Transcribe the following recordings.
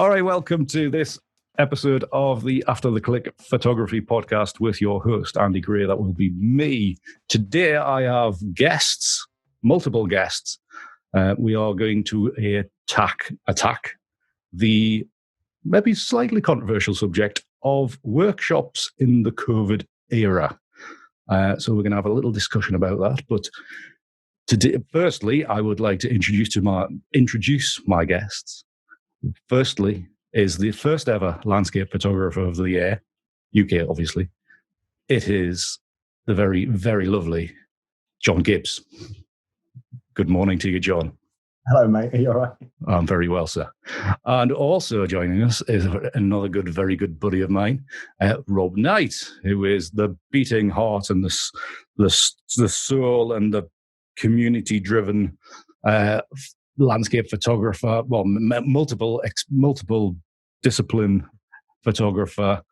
All right, welcome to this episode of the After the Click Photography Podcast with your host, Andy Gray. That will be me. Today I have guests, multiple guests. We are going to attack the maybe slightly controversial subject of workshops in the COVID era. So we're going to have a little discussion about that. But today, firstly, I would like to introduce my guests. Firstly, is the first ever landscape photographer of the year, UK, obviously. It is the very, very lovely Jon Gibbs. Good morning to you, Jon. Hello, mate. Are you all right? I'm very well, sir. And also joining us is another very good buddy of mine, Rob Knight, who is the beating heart and the soul and the community-driven landscape photographer, well, multiple discipline photographer.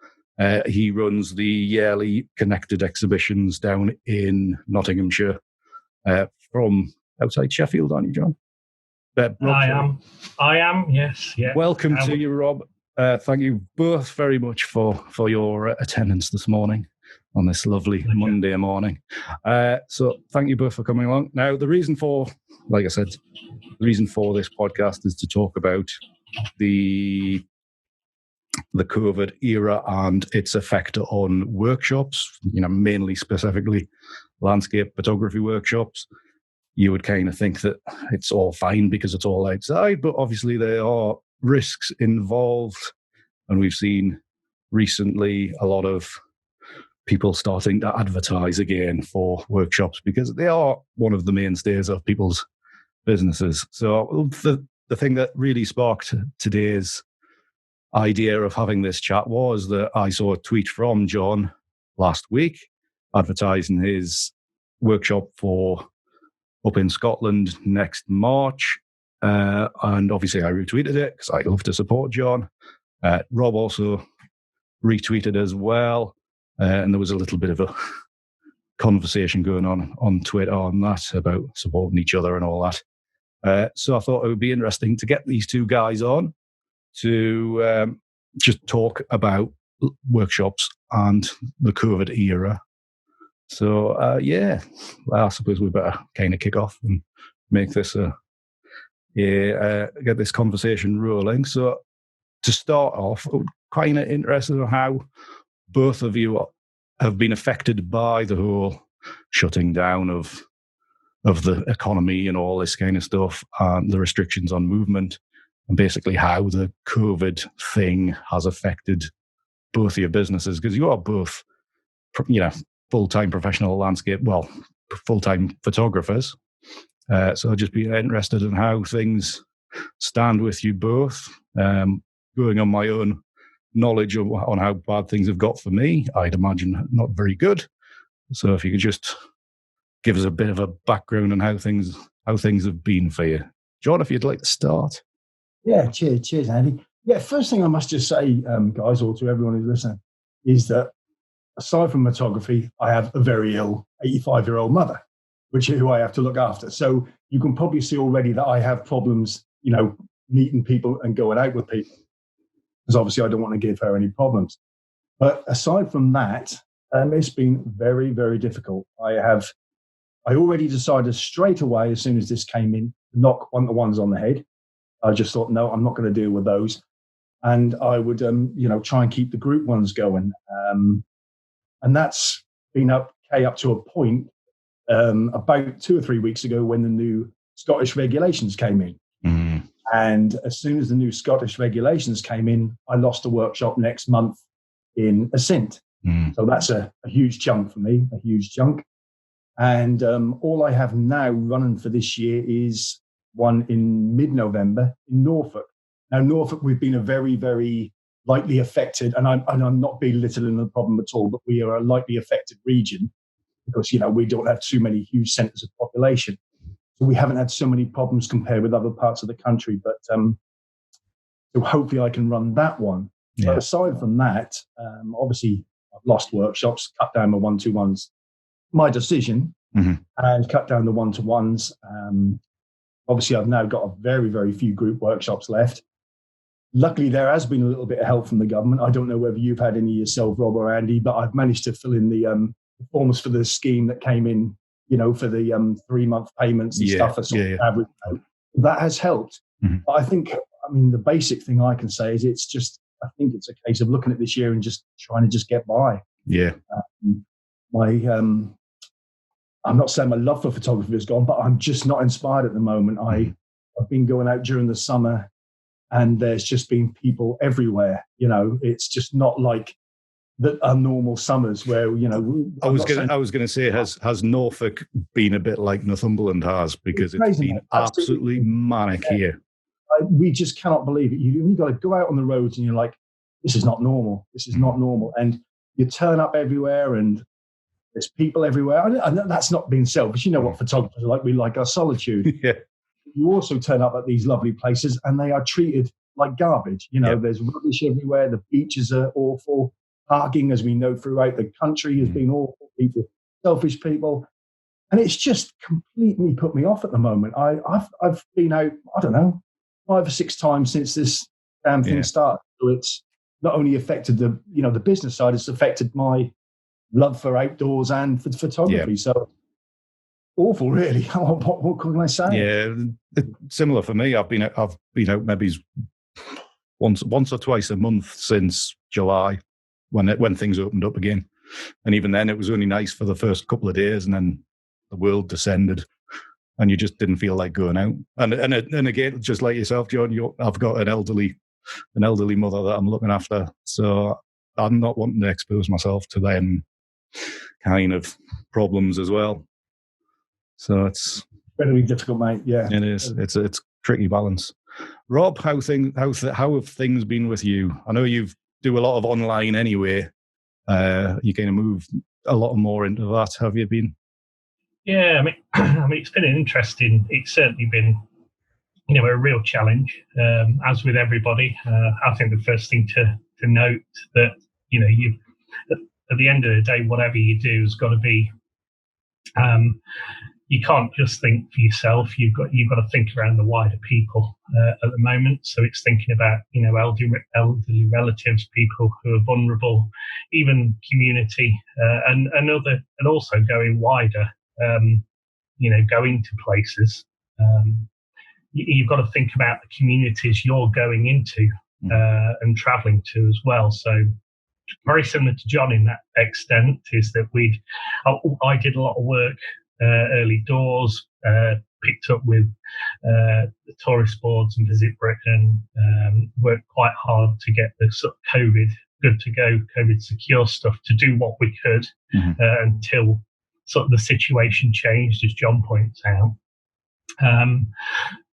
He runs the yearly Connected exhibitions down in Nottinghamshire from outside Sheffield, aren't you, Jon? I am, yes. Yeah. Welcome to you, Rob. Thank you both very much for your attendance this morning on this lovely Monday morning. So thank you both for coming along. Now, the reason for this podcast is to talk about the COVID era and its effect on workshops, mainly specifically landscape photography workshops. You would kind of think that it's all fine because it's all outside, but obviously there are risks involved. And we've seen recently a lot of people starting to advertise again for workshops because they are one of the mainstays of people's businesses. So the thing that really sparked today's idea of having this chat was that I saw a tweet from Jon last week advertising his workshop for up in Scotland next March. And obviously I retweeted it because I love to support Jon. Rob also retweeted as well. And there was a little bit of a conversation going on Twitter on that about supporting each other and all that. So I thought it would be interesting to get these two guys on to just talk about workshops and the COVID era. So, I suppose we better kind of kick off and make this get this conversation rolling. So to start off, I'm kind of interested in how both of you have been affected by the whole shutting down of the economy and all this kind of stuff and the restrictions on movement, and basically how the COVID thing has affected both your businesses, because you are both, full-time professional full-time photographers. So I'd just be interested in how things stand with you both. Going on my own knowledge on how bad things have got for me, I'd imagine not very good. So if you could just give us a bit of a background on how things have been for you. Jon, if you'd like to start. Yeah, cheers, Andy. Yeah, first thing I must just say, guys, or to everyone who's listening, is that aside from photography, I have a very ill 85-year-old mother, who I have to look after. So you can probably see already that I have problems, meeting people and going out with people, because obviously I don't want to give her any problems. But aside from that, it's been very, very difficult. I already decided straight away, as soon as this came in, to knock one-to-ones on the head. I just thought, no, I'm not going to deal with those. And I would, try and keep the group ones going. And that's been up to a point about 2 or 3 weeks ago when the new Scottish regulations came in. Mm. And as soon as the new Scottish regulations came in, I lost a workshop next month in Assynt. Mm. So that's a huge chunk for me, a huge chunk. And all I have now running for this year is one in mid-November in Norfolk. Now, Norfolk, we've been a very, very lightly affected, and I'm not belittling the problem at all, but we are a lightly affected region because, we don't have too many huge centres of population. So we haven't had so many problems compared with other parts of the country. But so hopefully I can run that one. Yeah. But aside from that, obviously I've lost workshops, cut down my one-to-ones. My decision, and cut down the one-to-ones. Obviously, I've now got a very, very few group workshops left. Luckily, there has been a little bit of help from the government. I don't know whether you've had any yourself, Rob or Andy, but I've managed to fill in the forms for the scheme that came in, for the 3-month payments and stuff. Average. That has helped. Mm-hmm. But I think, the basic thing I can say is I think it's a case of looking at this year and just trying to just get by. Yeah. I'm not saying my love for photography is gone, but I'm just not inspired at the moment. I've been going out during the summer, and there's just been people everywhere. It's just not like our normal summers where, I was going to say, has Norfolk been a bit like Northumberland has, because it's been absolutely manic here. We just cannot believe it. You've got to go out on the roads and you're like, this is not normal. This is not normal. And you turn up everywhere and there's people everywhere. And that's not being selfish. You know what photographers are like. We like our solitude. Yeah. You also turn up at these lovely places and they are treated like garbage. There's rubbish everywhere. The beaches are awful. Parking, as we know throughout the country, has been awful. People, selfish people. And it's just completely put me off at the moment. I've been out, I don't know, 5 or 6 times since this damn thing started. So it's not only affected the business side, it's affected my love for outdoors and for photography. So awful, really. What can I say? Yeah, similar for me. I've been out maybe once or twice a month since July, when things opened up again, and even then it was only nice for the first couple of days, and then the world descended, and you just didn't feel like going out. And again, just like yourself, John, I've got an elderly mother that I'm looking after, so I'm not wanting to expose myself to them kind of problems as well. So it's very difficult, mate. Yeah, it is. It's a tricky balance. Rob, how have things been with you? I know you do a lot of online anyway. You kind of move a lot more into that. Have you been? Yeah, it's been it's certainly been, a real challenge, as with everybody. I think the first thing to note that, you at the end of the day, whatever you do has got to be, you can't just think for yourself. You've got to think around the wider people at the moment. So it's thinking about, elderly relatives, people who are vulnerable, even community, and also going wider. Going to places. You've got to think about the communities you're going into and travelling to as well. So very similar to John in that extent is that I did a lot of work early doors, picked up with the tourist boards and Visit Britain, worked quite hard to get the sort of COVID good to go, COVID secure stuff to do what we could until sort of the situation changed, as John points out.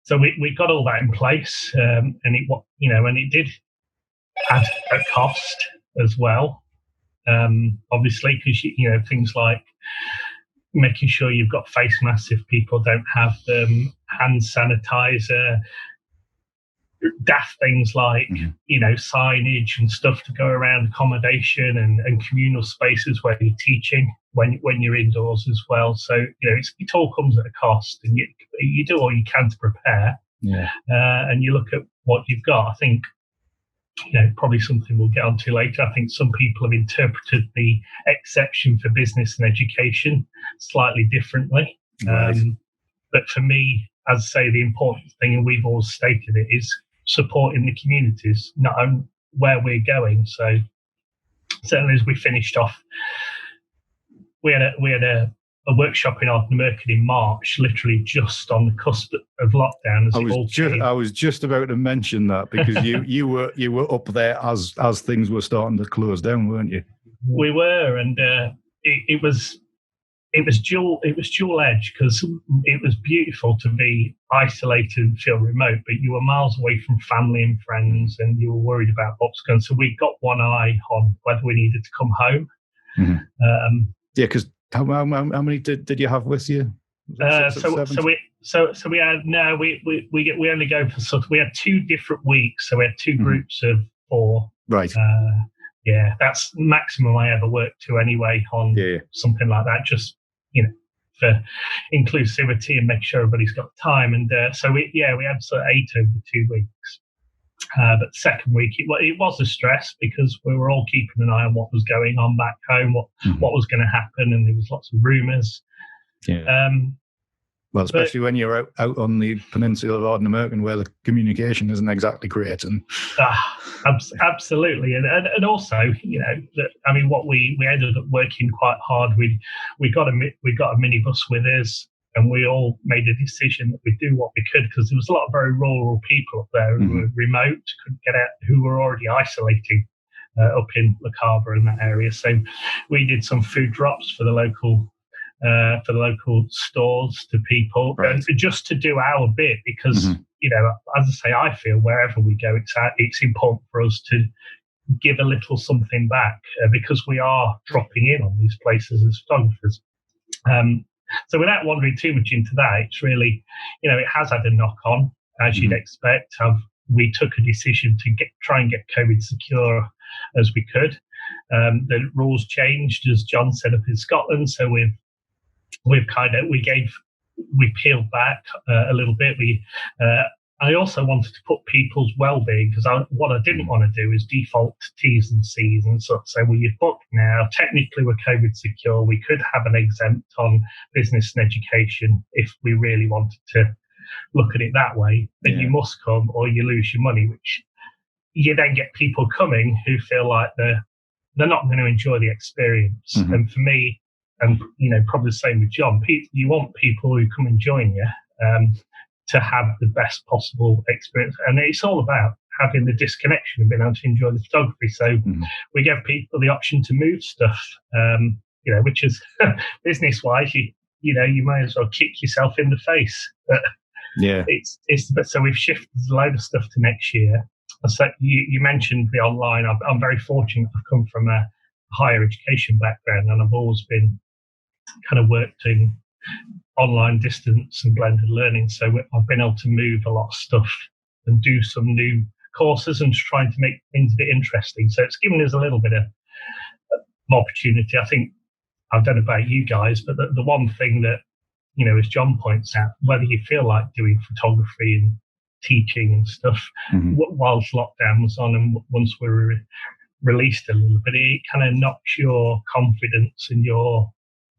So we got all that in place, and it did add a cost as well, obviously, because things like making sure you've got face masks if people don't have them, hand sanitizer, daft things like signage and stuff to go around accommodation and communal spaces where you're teaching when you're indoors as well. So it all comes at a cost, and you do all you can to prepare. And you look at what you've got. I think probably something we'll get onto later. I think some people have interpreted the exception for business and education slightly differently. Right. But for me, as I say, the important thing, and we've always stated it, is supporting the communities, not only where we're going. So certainly as we finished off, we had a workshop in Ardnamurchan in March, literally just on the cusp of lockdown. I was just about to mention that, because you were up there as things were starting to close down, weren't you? We were, and it was dual edge, because it was beautiful to be isolated and feel remote, but you were miles away from family and friends, and you were worried about what's going. So we got one eye on whether we needed to come home. Mm-hmm. Because how many did you have with you? So we only go for sort of, we had 2 different weeks, so we had 2 groups of 4. Right. That's maximum I ever worked to anyway on something like that, just for inclusivity and make sure everybody's got time. And so we had sort of 8 over the 2 weeks. But the second week, it was a stress because we were all keeping an eye on what was going on back home, what was going to happen, and there was lots of rumours. Yeah. Well, especially when you're out on the peninsula of Ardnamurchan, where the communication isn't exactly great. And absolutely, and also, what we ended up working quite hard. We got a minibus with us, and we all made a decision that we'd do what we could, because there was a lot of very rural people up there who were remote, couldn't get out, who were already isolating up in Le Carver in that area. So we did some food drops for the local stores to people, and just to do our bit, because as I say, I feel wherever we go, it's important for us to give a little something back, because we are dropping in on these places as photographers. So without wandering too much into that, it's really, it has had a knock on, as you'd expect. We took a decision to try and get COVID secure as we could. The rules changed, as John said, up in Scotland. So we peeled back a little bit. I also wanted to put people's well-being, because what I didn't want to do is default to T's and C's and such. So, well, you've booked now. Technically, we're COVID secure. We could have an exempt on business and education if we really wanted to look at it that way. Then you must come or you lose your money, which you then get people coming who feel like they're not going to enjoy the experience. And for me, and probably the same with John, you want people who come and join you to have the best possible experience. And it's all about having the disconnection and being able to enjoy the photography. So we give people the option to move stuff, which is business-wise, you may as well kick yourself in the face. But so we've shifted a load of stuff to next year. So you mentioned the online. I'm very fortunate. I've come from a higher education background, and I've always been kind of worked in online distance and blended learning. So I've been able to move a lot of stuff and do some new courses and trying to make things a bit interesting. So it's given us a little bit of opportunity. I think, I don't know about you guys, but the one thing that, as John points out, whether you feel like doing photography and teaching and stuff whilst lockdown was on, and once we were released a little bit, it kind of knocks your confidence and your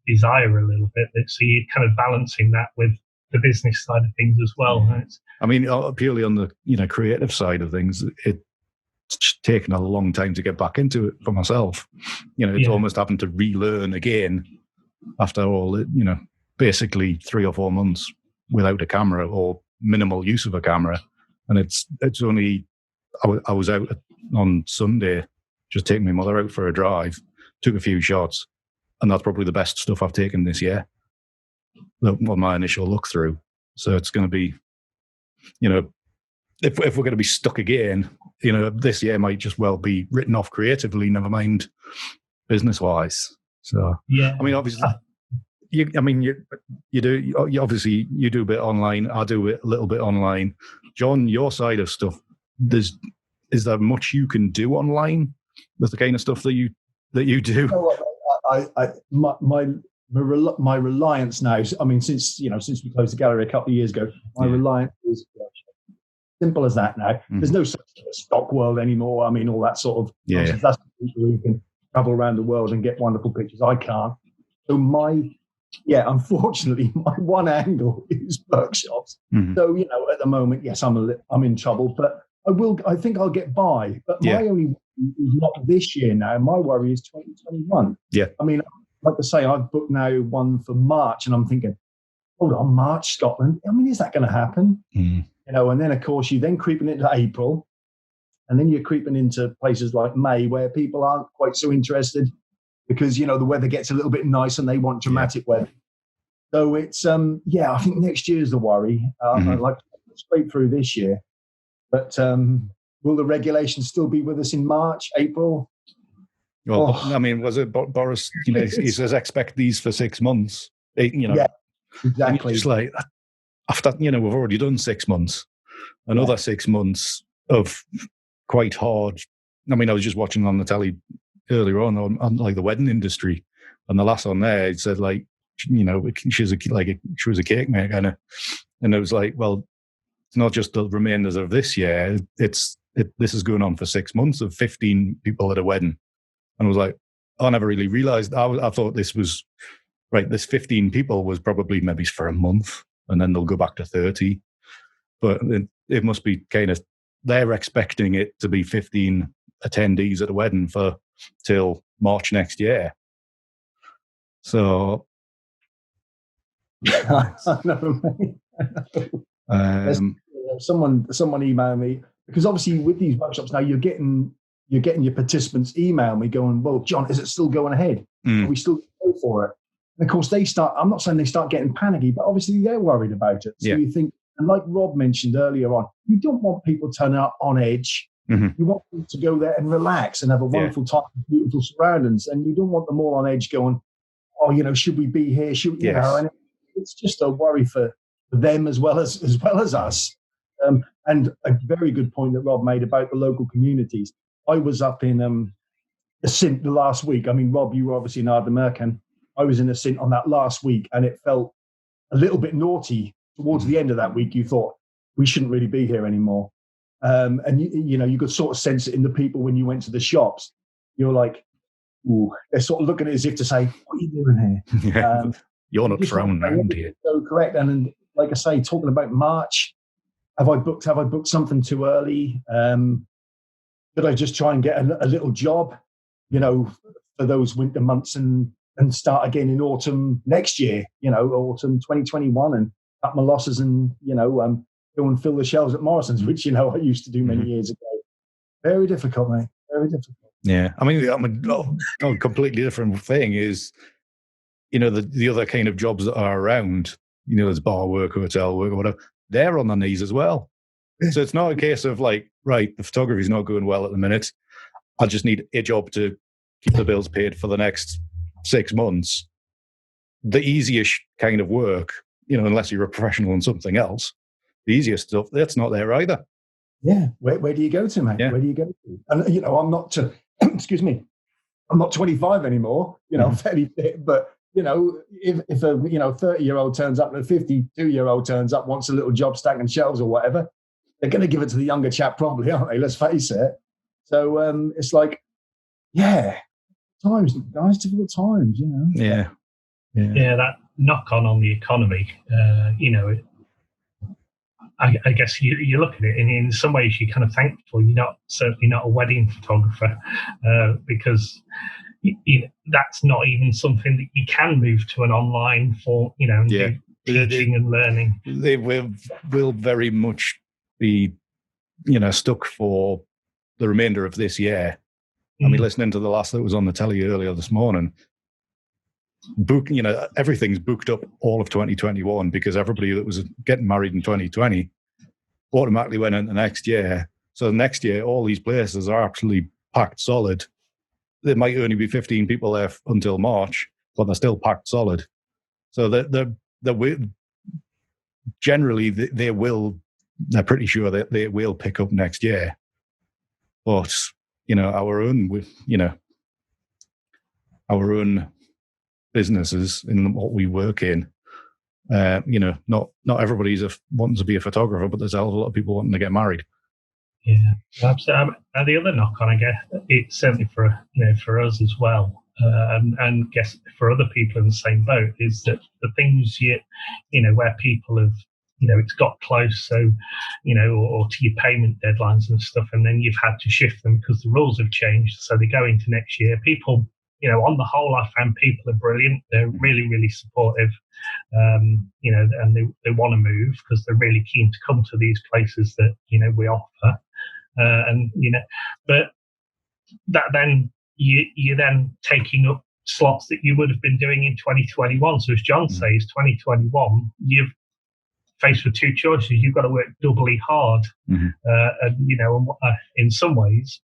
desire a little bit. So you're kind of balancing that with the business side of things as well. Right? I mean, purely on the creative side of things, it's taken a long time to get back into it for myself. It's almost having to relearn again after all, basically 3 or 4 months without a camera or minimal use of a camera. And it's only, I was out on Sunday, just taking my mother out for a drive, took a few shots, and that's probably the best stuff I've taken this year on my initial look through. So it's going to be, if we're going to be stuck again, this year might just well be written off creatively, never mind business wise. So, I mean, obviously, you do a bit online. I do a little bit online. John, your side of stuff, is there much you can do online with the kind of stuff that you do? My reliance now, I mean, since we closed the gallery a couple of years ago, my reliance is simple as that now. There's no such stock world anymore. I mean, all that sort of nonsense. That's people who can travel around the world and get wonderful pictures. I can't. So unfortunately, my one angle is workshops. So, at the moment, yes, I'm in trouble, but I think I'll get by. But my only worry is not this year now. My worry is 2021. Yeah. I mean, like I say, I've booked now one for March, and I'm thinking, hold on, March, Scotland. I mean, is that going to happen? And then, of course, you're then creeping into April, and then you're creeping into places like May where people aren't quite so interested because, the weather gets a little bit nice and they want dramatic weather. So it's, I think next year's the worry. I'd like to get straight through this year. But will the regulations still be with us in March, April? Well, I mean, was it Boris? He says expect these for 6 months. Yeah, exactly. Just like after, we've already done 6 months. Another 6 months of quite hard. I mean, I was just watching on the telly earlier on like the wedding industry, and the last on there it said like, she was a cake maker, and it was like, well, it's not just the remainders of this year; it's this is going on for 6 months of 15 people at a wedding. And I was like, I never really realized. I thought this was, right, this 15 people was probably maybe for a month, and then they'll go back to 30. But it must be kind of, they're expecting it to be 15 attendees at a wedding for till March next year. So, I know, mate. Someone emailed me, because obviously with these workshops now, you're getting your participants email me going, well, John, is it still going ahead? Are we still go for it? And of course I'm not saying they start getting panicky, but obviously they're worried about it. So you think, and like Rob mentioned earlier on, you don't want people turning up on edge. You want them to go there and relax and have a wonderful time with beautiful surroundings. And you don't want them all on edge going, oh, should we be here? Should we, and it's just a worry for them as well as us. And a very good point that Rob made about the local communities. I was up in Assynt the last week. I mean, Rob, you were obviously in Ardnamurchan. I was in Assynt on that last week, and it felt a little bit naughty towards the end of that week. You thought, we shouldn't really be here anymore. And you could sort of sense it in the people when you went to the shops. You're like, ooh, they're sort of looking at it as if to say, what are you doing here? You're not thrown around here. So correct. And like I say, talking about March, have I booked something too early? Did I just try and get a little job, for those winter months and start again in autumn next year, autumn 2021, and cut my losses and, go and fill the shelves at Morrison's, which, I used to do many years ago. Very difficult, mate. Very difficult. Yeah. I mean, a completely different thing is, the other kind of jobs that are around, there's bar work, hotel work, or whatever, they're on their knees as well. So it's not a case of like, right, the photography's not going well at the minute. I just need a job to keep the bills paid for the next 6 months. The easiest kind of work, unless you're a professional in something else, the easiest stuff, that's not there either. Yeah. Where do you go to, mate? Yeah. Where do you go to? And, I'm not, excuse me, I'm not 25 anymore, I'm fairly fit, but, if a 30-year-old turns up and a 52-year-old turns up, wants a little job stacking shelves or whatever, they're going to give it to the younger chap probably, aren't they? Let's face it. So it's like, times, guys, difficult times, Yeah, that knock on the economy, I guess you look at it, and in some ways you're kind of thankful you're certainly not a wedding photographer, because that's not even something that you can move to an online for, and do teaching and learning. They will very much be, stuck for the remainder of this year. I mean, listening to the last that was on the telly earlier this morning, everything's booked up all of 2021 because everybody that was getting married in 2020 automatically went into next year. So next year, all these places are absolutely packed solid. There might only be 15 people there until March, but they're still packed solid. So they're generally they're pretty sure that they will pick up next year. But our own businesses in what we work in, not everybody's wanting to be a photographer, but there's a hell of a lot of people wanting to get married. Yeah, absolutely. And the other knock on, I guess, it's certainly for us as well, and guess for other people in the same boat, is that the things where people have, it's got close, so, or to your payment deadlines and stuff, and then you've had to shift them because the rules have changed. So they go into next year. People, on the whole, I found people are brilliant. They're really, really supportive, and they want to move because they're really keen to come to these places that, we offer. But that then you're then taking up slots that you would have been doing in 2021. So as John says, 2021, you've faced with two choices. You've got to work doubly hard, and in some ways,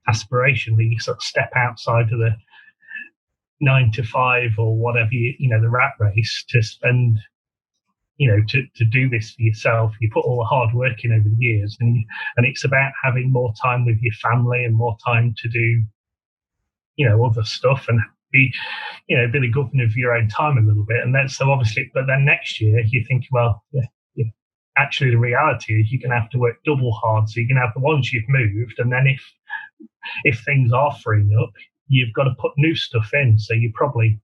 aspirationally, you sort of step outside of the 9 to 5 or whatever, the rat race to spend, to do this for yourself. You put all the hard work in over the years, and it's about having more time with your family and more time to do, other stuff and be the governor of your own time a little bit. And then, so obviously, but then next year you think, well, actually the reality is you're going to have to work double hard. So you're going to have the ones you've moved, and then if things are freeing up, you've got to put new stuff in. So you're probably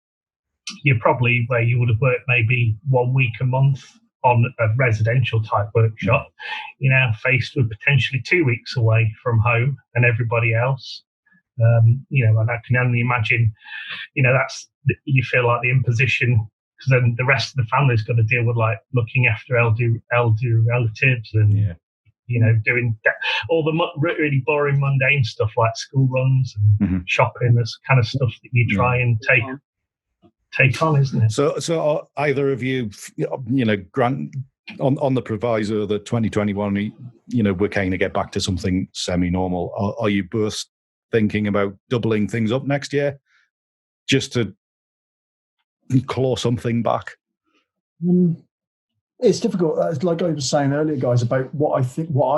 where you would have worked maybe 1 week a month on a residential type workshop, you're now faced with potentially 2 weeks away from home and everybody else. And I can only imagine, you feel like the imposition, because then the rest of the family's got to deal with like looking after elder relatives and doing all the really boring, mundane stuff like school runs and shopping. That's kind of stuff that you try and take on, isn't it? So are either of you, grant on the proviso that 2021, we're kind of get back to something semi-normal. Are you both thinking about doubling things up next year just to claw something back? It's difficult. Like I was saying earlier, guys, about what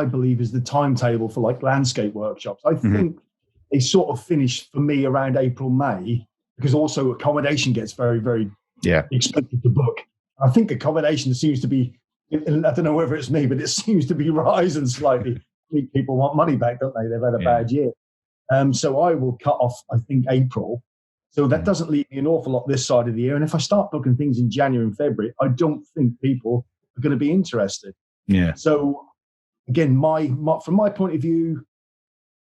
I believe is the timetable for like landscape workshops. I think they sort of finish for me around April, May, because also accommodation gets very, very expensive to book. I think accommodation seems to be, I don't know whether it's me, but it seems to be rising slightly. People want money back, don't they? They've had a bad year. So I will cut off, I think, April. So that doesn't leave me an awful lot this side of the year. And if I start booking things in January and February, I don't think people are going to be interested. Yeah. So again, from my point of view,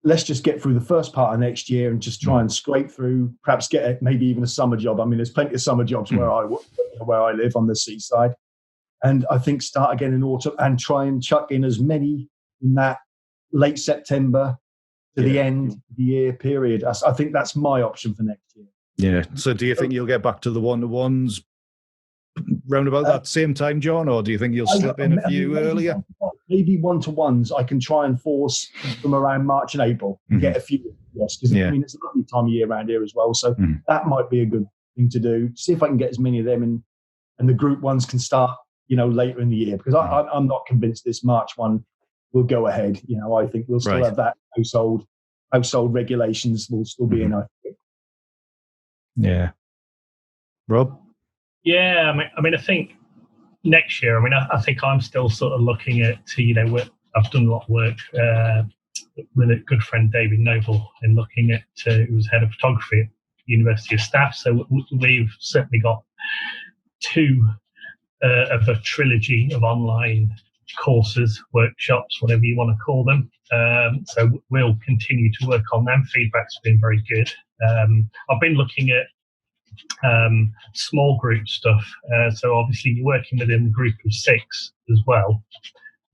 let's just get through the first part of next year and just try and scrape through, perhaps get maybe even a summer job. I mean, there's plenty of summer jobs where I live on the seaside. And I think start again in autumn and try and chuck in as many in that late September to the end of the year period. I think that's my option for next year. Yeah. So do you think you'll get back to the one-to-ones round about that same time, John, or do you think you'll slip in a few earlier? Maybe one-to-ones I can try and force from around March and April and get a few, because I mean, it's a lovely time of year around here as well. So that might be a good thing to do. See if I can get as many of them in, and the group ones can start, later in the year, because I'm not convinced this March one will go ahead. I think we'll still have that household regulations will still be in, I think. Yeah. Rob? Yeah, I mean, I think next year, I think I'm still sort of looking at, I've done a lot of work with a good friend, David Noble, in looking at, who's head of photography at University of Staff. So we've certainly got two of a trilogy of online courses, workshops, whatever you want to call them. So we'll continue to work on them. Feedback's been very good. I've been looking at small group stuff. So obviously you're working within the group of 6 as well.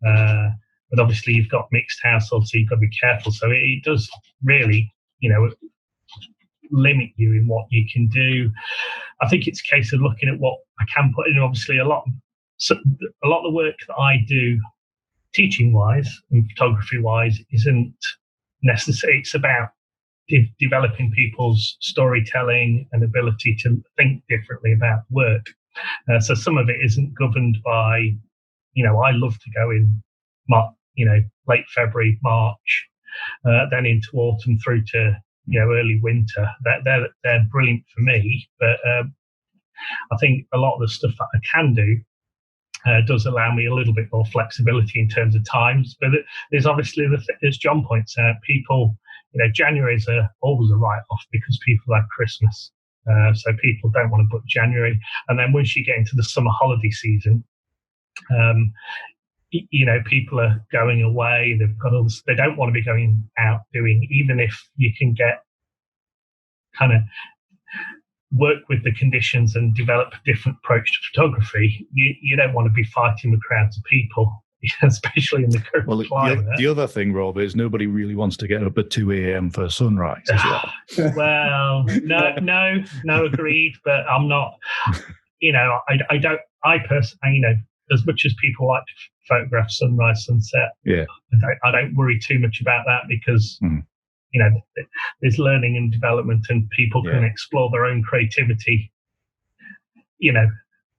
But obviously you've got mixed households, so you've got to be careful. So it does really, limit you in what you can do. I think it's a case of looking at what I can put in. Obviously a lot of the work that I do teaching-wise and photography-wise isn't necessary. It's about developing people's storytelling and ability to think differently about work. So some of it isn't governed by, I love to go in, late February, March, then into autumn through to, early winter. They're brilliant for me. But I think a lot of the stuff that I can do does allow me a little bit more flexibility in terms of times. But there's obviously, as John points out, people, January is always a write-off because people have Christmas. So people don't want to book January. And then once you get into the summer holiday season, people are going away. They've got all this, they don't want to be going out doing, even if you can get kind of work with the conditions and develop a different approach to photography, you don't want to be fighting with crowds of people, especially in the current climate. The other thing, Rob, is nobody really wants to get up at 2 a.m. for sunrise as well. Well, no, agreed. But I'm not, I personally, as much as people like to photograph sunrise, sunset, I don't worry too much about that because, there's learning and development and people can explore their own creativity.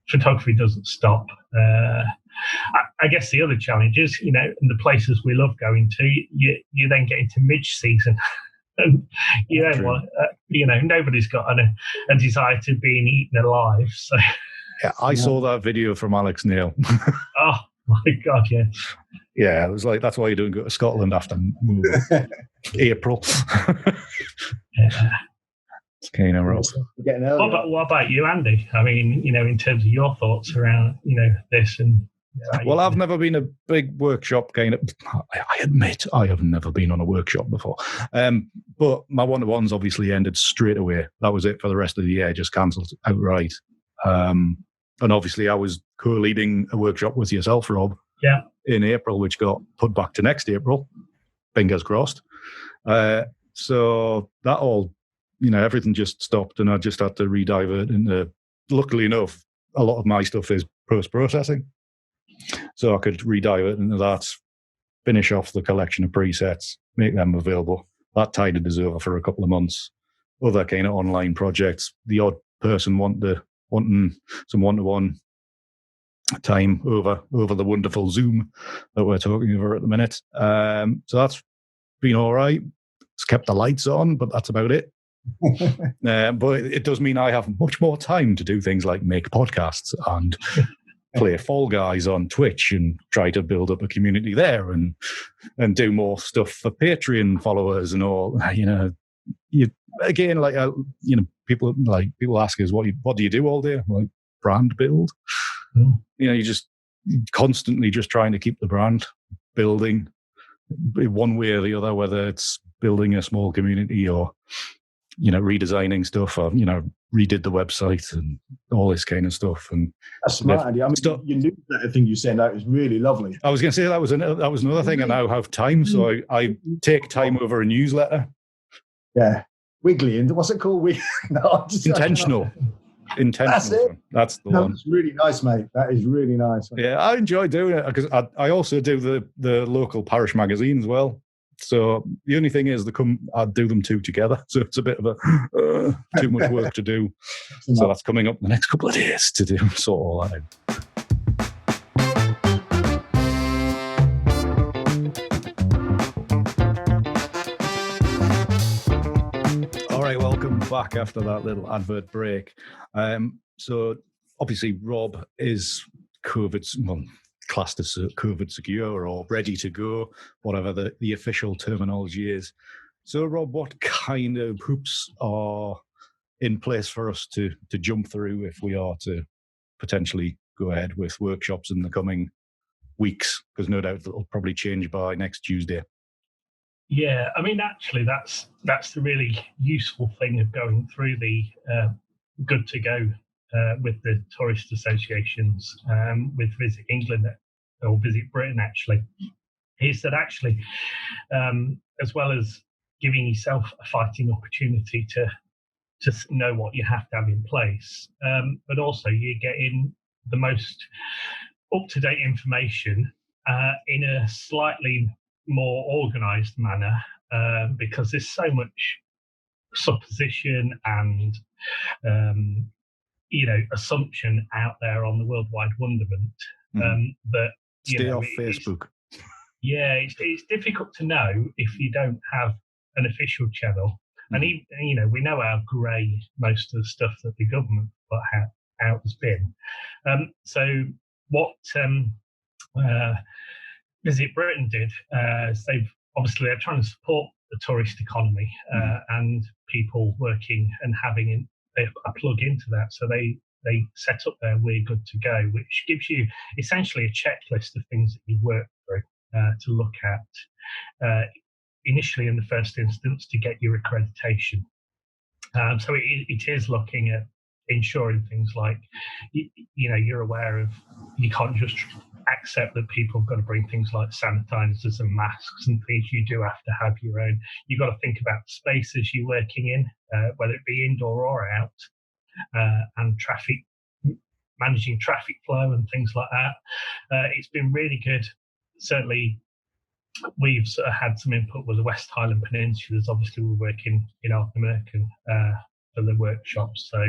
Photography doesn't stop. I guess the other challenge is, in the places we love going to, you then get into mid-season. And you don't want, nobody's got a desire to be eaten alive. So yeah, I saw that video from Alex Neil. Oh, My God, yes. Yeah, it was like, that's why you don't go to Scotland after April. Yeah. It's kind of rough. What about you, Andy? I mean, in terms of your thoughts around, this and. Well, I've never been a big workshop kind of. I admit I have never been on a workshop before. But my one-to-ones obviously ended straight away. That was it for the rest of the year. Just cancelled outright. And obviously, I was co-leading a workshop with yourself, Rob. Yeah. In April, which got put back to next April. Fingers crossed. So that all, everything just stopped, and I just had to re-divert into. Luckily enough, a lot of my stuff is post-processing. So I could re-divert into that, finish off the collection of presets, make them available. That tided us over for a couple of months. Other kind of online projects, the odd person wanting some one-to-one time over the wonderful Zoom that we're talking over at the minute. So that's been all right. It's kept the lights on, but that's about it. But it does mean I have much more time to do things like make podcasts and play Fall Guys on Twitch and try to build up a community there and do more stuff for Patreon followers and all. People ask us what do you do all day? I'm like, brand build. You just constantly just trying to keep the brand building one way or the other, whether it's building a small community or redesigning stuff, or redid the website and all this kind of stuff. And that's smart, Andy. I mean, your newsletter thing you sent out is really lovely. I was going to say that was another thing. I now have time, so I take time over a newsletter. Yeah, wiggly, and what's it called? Intentional. That's it. That's the one. That's really nice, mate. That is really nice. Yeah, I enjoy doing it because I also do the local parish magazine as well. So the only thing is, I do them two together. So it's a bit of a too much work to do. So that's coming up in the next couple of days to do sort all that out. All right, welcome back after that little advert break. So obviously Rob is classed as COVID secure or ready to go, whatever the official terminology is. So, Rob, what kind of hoops are in place for us to jump through if we are to potentially go ahead with workshops in the coming weeks? Because no doubt it'll probably change by next Tuesday. Yeah, I mean, actually, that's the really useful thing of going through the Good to Go with the tourist associations, with Visit England or Visit Britain, actually, is that actually, as well as giving yourself a fighting opportunity to know what you have to have in place, but also you're getting the most up-to-date information in a slightly more organised manner, because there's so much supposition and assumption out there on the worldwide wonderment, that stay off Facebook. It's difficult to know if you don't have an official channel, and even, we know how grey most of the stuff that the government put out has been. So what Visit Britain did, they're trying to support the tourist economy and people working and having a plug into that. So they set up their We're Good to Go, which gives you essentially a checklist of things that you work through to look at initially in the first instance to get your accreditation. So it is looking at ensuring things like, you're aware of, you can't just accept that people have got to bring things like sanitizers and masks and things. You do have to have your own. You've got to think about the spaces you're working in, whether it be indoor or out, and managing traffic flow and things like that. It's been really good. Certainly, we've sort of had some input with the West Highland Peninsulas. Obviously, we're working in Arkhammerkin for the workshops, so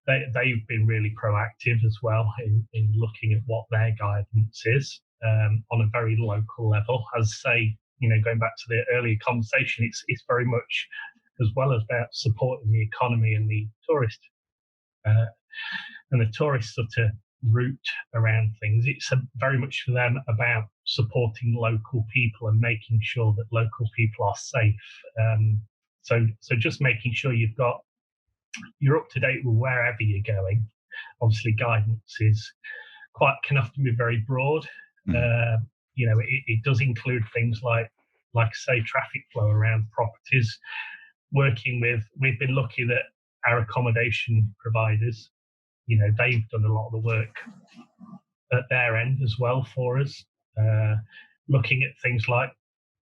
they've been really proactive as well in looking at what their guidance is on a very local level. As I say, going back to the earlier conversation, it's very much as well as about supporting the economy and the tourist sort of route around things. It's very much for them about supporting local people and making sure that local people are safe. So just making sure you're up to date with wherever you're going. Obviously, guidance can often be very broad. It does include things like say traffic flow around properties. We've been lucky that our accommodation providers, they've done a lot of the work at their end as well for us, looking at things like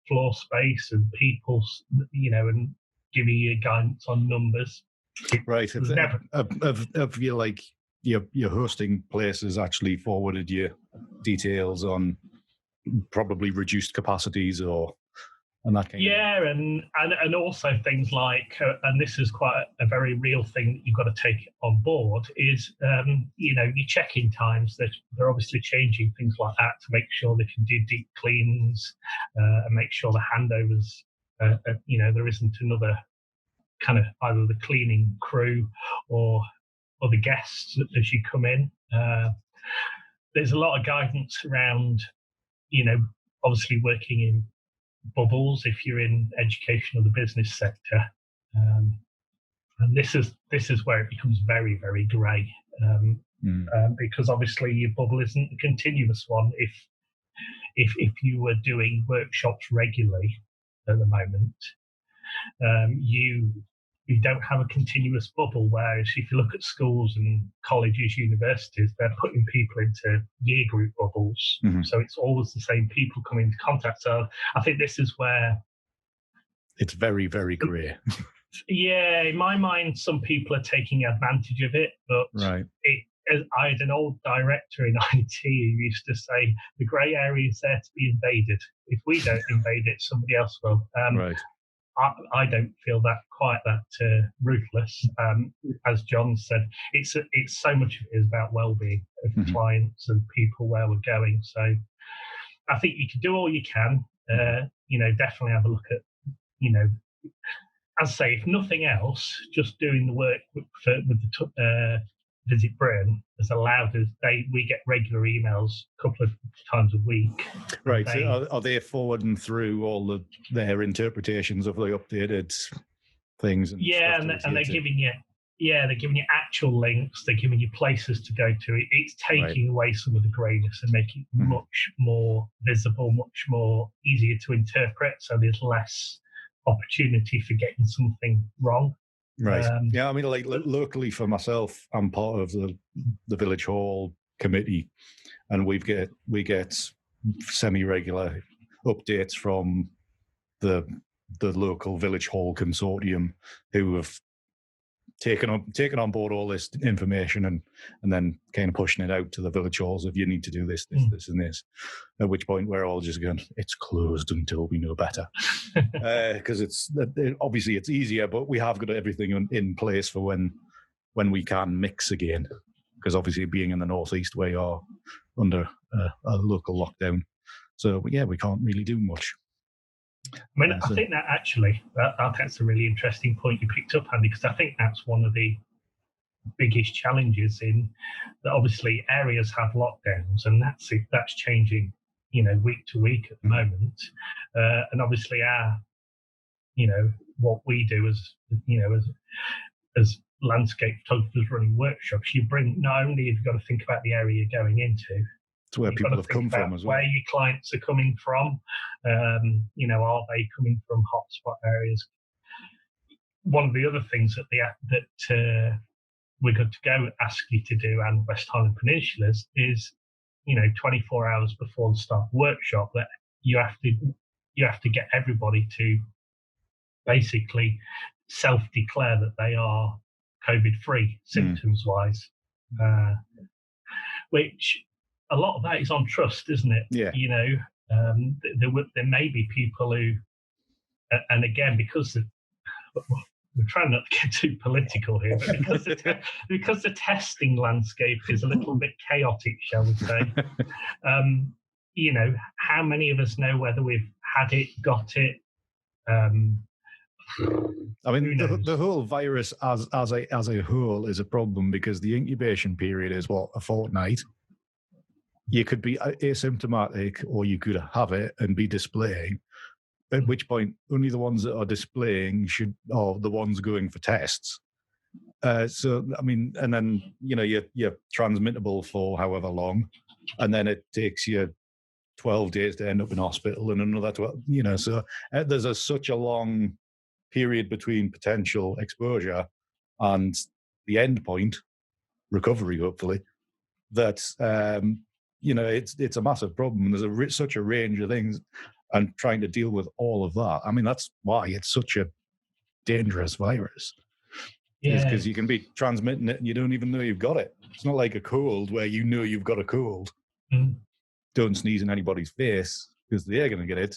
floor space and people's, and giving you guidance on numbers. Right. Have you, like, your hosting places actually forwarded you details on probably reduced capacities and that kind of thing? And also things like, and this is quite a very real thing that you've got to take on board, is your check-in times. They're obviously changing things like that to make sure they can do deep cleans and make sure the handovers, there isn't another kind of either the cleaning crew or the guests as you come in. There's a lot of guidance around, obviously working in bubbles if you're in education or the business sector, and this is where it becomes very, very grey, because obviously your bubble isn't a continuous one. If you were doing workshops regularly at the moment, you don't have a continuous bubble, whereas if you look at schools and colleges, universities, they're putting people into year group bubbles. So it's always the same people coming into contact. So I think this is where it's very, very grey. Yeah, in my mind, some people are taking advantage of it, but right. I had an old director in IT who used to say, the grey area is there to be invaded. If we don't invade it, somebody else will. Right. I don't feel that quite that ruthless. As Jon said, it's so much of it is about well-being of clients and people where we're going. So I think you can do all you can. Definitely have a look at, as I say, if nothing else, just doing the work with the Visit Britain has allowed us. We get regular emails a couple of times a week. Right. So are they forwarding through all their interpretations of the updated things? And they're giving you actual links. They're giving you places to go to. It's taking away some of the greyness and making it much more visible, much more easier to interpret. So there's less opportunity for getting something wrong. Right. I mean, like locally for myself, I'm part of the village hall committee, and we get semi-regular updates from the local village hall consortium, who have taken on board all this information and then kind of pushing it out to the village halls of, you need to do this, this, and this. At which point we're all just going, it's closed until we know better, because obviously it's easier, but we have got everything in place for when we can mix again. Because obviously, being in the northeast, we are under a local lockdown, so we can't really do much. I mean, I think that actually, that's a really interesting point you picked up, Andy, because I think that's one of the biggest challenges in that. Obviously, areas have lockdowns, and that's changing, week to week at the moment. And obviously, what we do as landscape photographers running workshops, not only have you got to think about the area you're going into, it's where people have come from as well. Where your clients are coming from, are they coming from hotspot areas? One of the other things that We're Good to Go ask you to do, and West Highland Peninsulas, is 24 hours before the start of the workshop, that you have to get everybody to basically self-declare that they are COVID-free symptoms-wise, which a lot of that is on trust, isn't it? Yeah. There may be people who, and again, because we're trying not to get too political here, but because the testing landscape is a little bit chaotic, shall we say, how many of us know whether we've had it, got it, I mean, Who knows? the whole virus as a whole is a problem because the incubation period is what, a fortnight. You could be asymptomatic, or you could have it and be displaying. At which point, only the ones that are displaying are the ones going for tests. So, I mean, and then you're transmittable for however long, and then it takes you 12 days to end up in hospital, and another 12. So there's such a long period between potential exposure and the end point, recovery, hopefully, that it's a massive problem. There's such a range of things, and trying to deal with all of that. I mean, that's why it's such a dangerous virus. Yeah, because you can be transmitting it and you don't even know you've got it. It's not like a cold where you know you've got a cold. Don't sneeze in anybody's face because they're going to get it.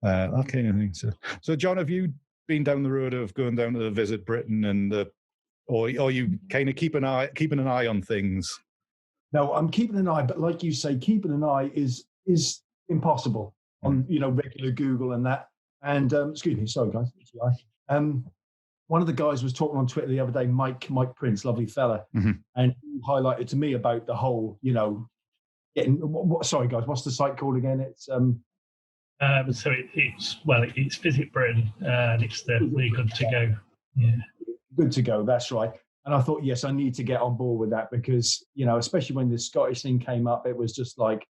That kind of thing. So John, have you been down the road of going down to Visit Britain or you kind of keeping an eye on things? No, I'm keeping an eye, but like you say, keeping an eye is impossible on regular Google and that. And excuse me, sorry guys. One of the guys was talking on Twitter the other day, Mike Prince, lovely fella, and he highlighted to me about the whole, getting. Sorry guys, what's the site called again? It's so it's Visit Britain, and it's the We're Good to Go. Yeah, Good to Go. That's right. And I thought, yes, I need to get on board with that because especially when the Scottish thing came up, it was just like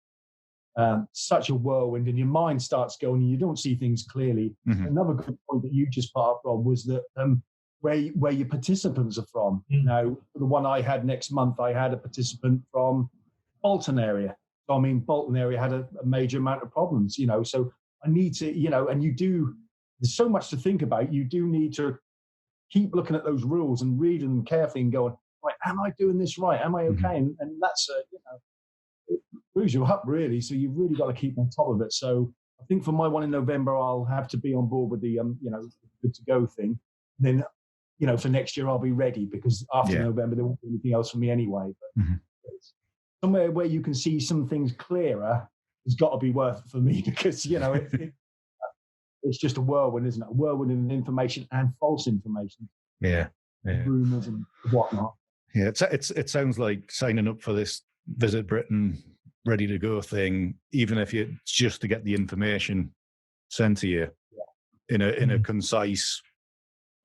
such a whirlwind, and your mind starts going, and you don't see things clearly. Another good point that you just part from was that where your participants are from. Now, the one I had next month, I had a participant from Bolton area. So, I mean, Bolton area had a major amount of problems, so I need to, and there's so much to think about. You do need to keep looking at those rules and reading them carefully and going, right, am I doing this right? Am I okay? And that's, it screws you up, really. So you've really got to keep on top of it. So I think for my one in November, I'll have to be on board with the, Good to Go thing. And then, for next year, I'll be ready because after November, there won't be anything else for me anyway. But somewhere where you can see some things clearer has got to be worth it for me because, it's just a whirlwind, isn't it? A whirlwind in information and false information. Yeah. Rumours and whatnot. Yeah, it sounds like signing up for this Visit Britain ready to go thing, even if it's just to get the information sent to you in a concise,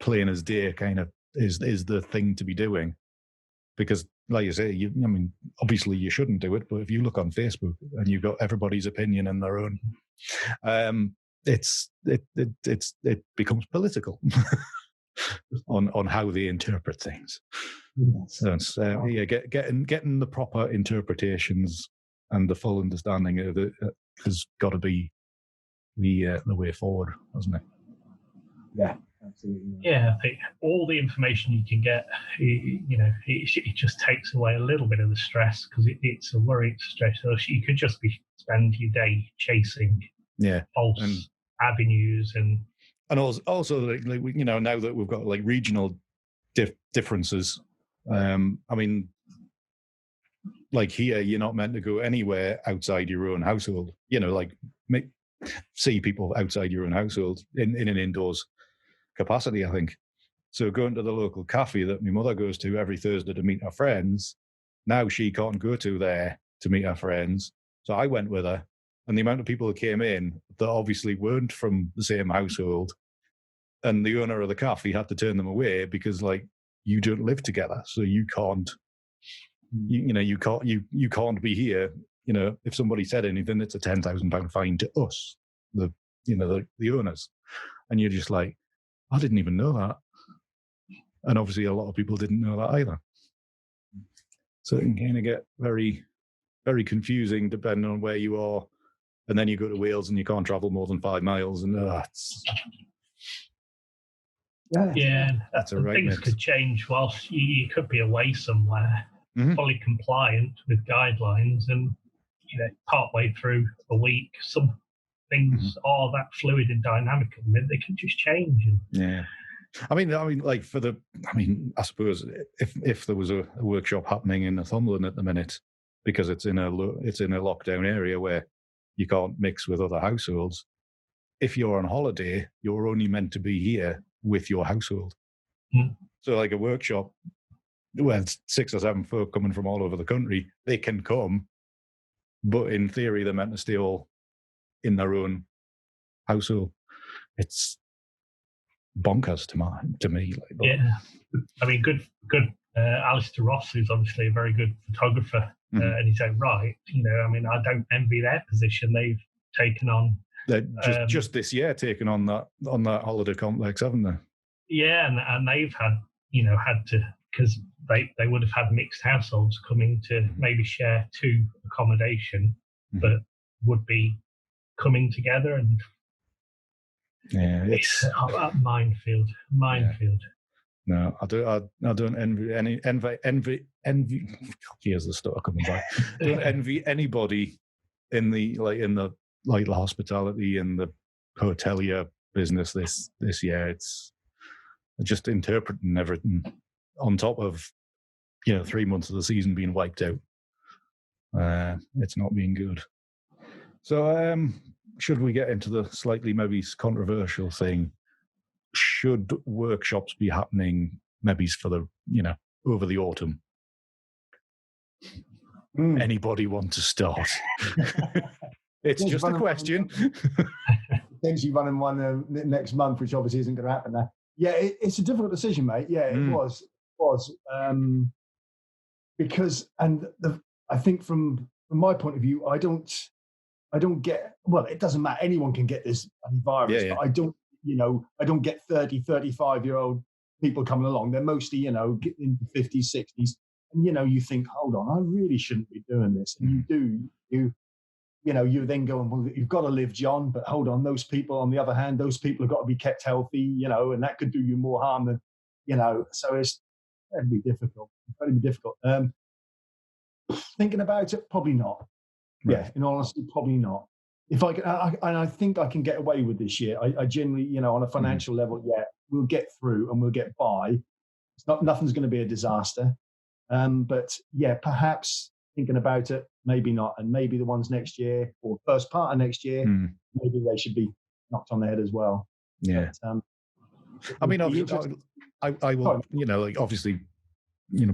plain as day kind of is the thing to be doing. Because, like you say, obviously you shouldn't do it, but if you look on Facebook and you've got everybody's opinion and their own, it becomes political on how they interpret things. So it's, getting the proper interpretations and the full understanding of it has got to be the way forward, hasn't it? Yeah, absolutely. Yeah, I think all the information you can get, it just takes away a little bit of the stress because it's a worry, it's a stress. So you could just spend your day chasing false avenues and also like now that we've got like regional differences. Like here, you're not meant to go anywhere outside your own household. See people outside your own household in an indoors capacity, I think. So going to the local cafe that my mother goes to every Thursday to meet her friends, now she can't go to there to meet her friends. So I went with her, and the amount of people who came in that obviously weren't from the same household, and the owner of the cafe had to turn them away because, like, you don't live together, so you can't, you can't be here. If somebody said anything, it's a £10,000 fine to us, the owners, and you're just like, I didn't even know that, and obviously a lot of people didn't know that either. So it can kind of get very, very confusing depending on where you are, and then you go to Wales and you can't travel more than 5 miles, and that's a right things mix. Could change whilst you could be away somewhere, fully compliant with guidelines, and partway through a week, some things are that fluid and dynamic, and they can just change. I suppose if there was a workshop happening in Northumberland at the minute, because it's in a lockdown area where you can't mix with other households, if you're on holiday, you're only meant to be here with your household. So like a workshop where 6 or 7 folk coming from all over the country, they can come, but in theory they're meant to stay all in their own household. It's bonkers to me. Yeah, I mean, good. Alistair Ross is obviously a very good photographer in his own right. I mean, I don't envy their position. They've taken on. They're just this year taken on that holiday complex, haven't they? Yeah, and they've had to, because they would have had mixed households coming to maybe share 2 accommodation, but would be coming together, and it's a minefield. Yeah. No, I don't envy. Here's the stutter coming back. Don't envy anybody in the hospitality and the hotelier business this year. It's just interpreting everything on top of 3 months of the season being wiped out. It's not been good. So should we get into the slightly maybe controversial thing? Should workshops be happening maybe for the over the autumn? Anybody want to start? It's just a question. Potentially running one next month, which obviously isn't going to happen now. Yeah, it's a difficult decision, mate. Yeah, it was. Because, I think from my point of view, I don't get. Well, it doesn't matter. Anyone can get this virus, but I don't. I don't get 30, 35-year-old people coming along. They're mostly, in the 50s, 60s. And, you think, hold on, I really shouldn't be doing this. And you then go, well, you've got to live, John, but hold on, those people, on the other hand, those people have got to be kept healthy, and that could do you more harm than, so it's incredibly difficult. Thinking about it, probably not. Right. Yeah, in all honesty, probably not. If I can, I think I can get away with this year. I generally, on a financial level, we'll get through and we'll get by. Nothing's going to be a disaster. But perhaps thinking about it, maybe not. And maybe the ones next year or first part of next year, maybe they should be knocked on the head as well. Yeah. But, I mean, obviously, I will, obviously,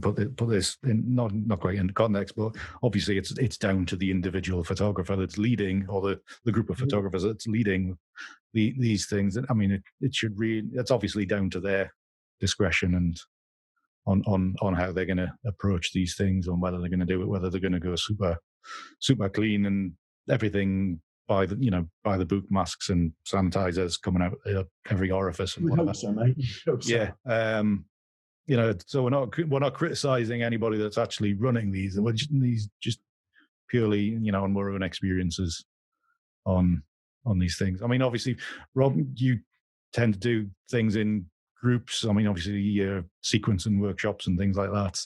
put this in not quite in context, but obviously it's down to the individual photographer that's leading, or the group of photographers that's leading these things. I mean, it's obviously down to their discretion and on how they're going to approach these things, on whether they're going to do it, whether they're going to go super clean and everything by the book, masks and sanitizers coming out every orifice and whatever. Hope so, mate. Hope so. Yeah. So we're not criticizing anybody that's actually running these. We're just purely, on our own experiences on these things. I mean, obviously, Rob, you tend to do things in groups. I mean, obviously, sequencing workshops and things like that.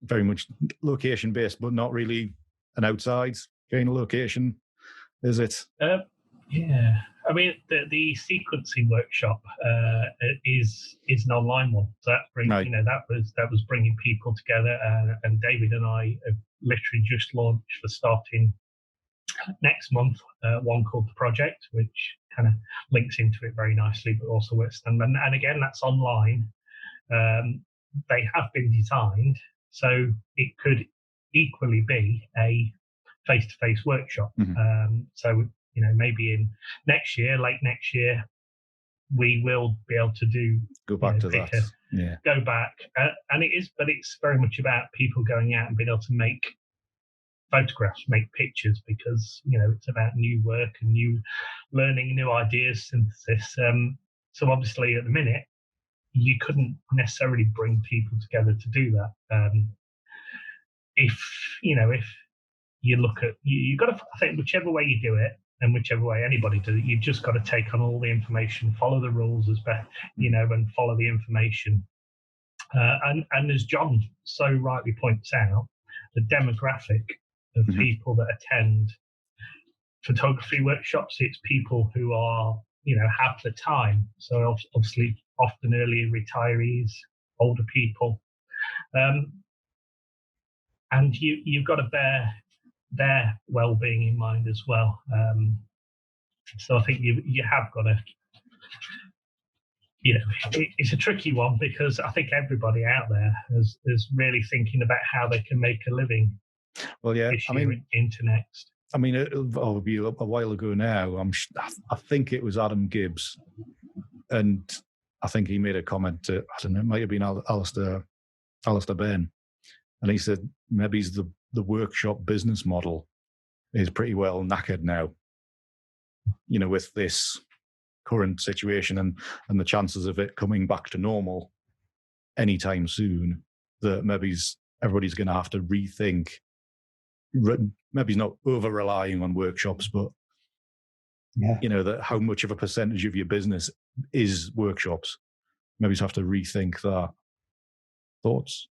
Very much location based, but not really an outside kind of location, is it? Yeah. I mean, the sequencing workshop is an online one. So that was bringing people together. And David and I have literally just launched for starting next month one called The Project, which kind of links into it very nicely, but also works. And again, that's online. They have been designed so it could equally be a face-to-face workshop. So maybe in late next year, we will be able to go back to that. Go back, and it's very much about people going out and being able to make photographs, make pictures, because it's about new work and new learning, new ideas, synthesis. So obviously, at the minute, you couldn't necessarily bring people together to do that. If you look at, you've got to, I think, whichever way you do it, and whichever way anybody does it, you've just got to take on all the information, follow the rules as best, and follow the information. And as John so rightly points out, the demographic of people that attend photography workshops, it's people who are, have the time. So obviously, often early retirees, older people. And you've got to bear their well-being in mind as well. So I think you have got to, it's a tricky one, because I think everybody out there is really thinking about how they can make a living. Well, yeah, this year into next. I mean, it'll be a while ago now. I think it was Adam Gibbs, and I think he made a comment to, I don't know, it might have been Alistair Bain, and he said maybe the workshop business model is pretty well knackered now, with this current situation and the chances of it coming back to normal anytime soon, that maybe everybody's going to have to rethink. Maybe not over relying on workshops, but that how much of a percentage of your business is workshops. Maybe you have to rethink that. Thoughts?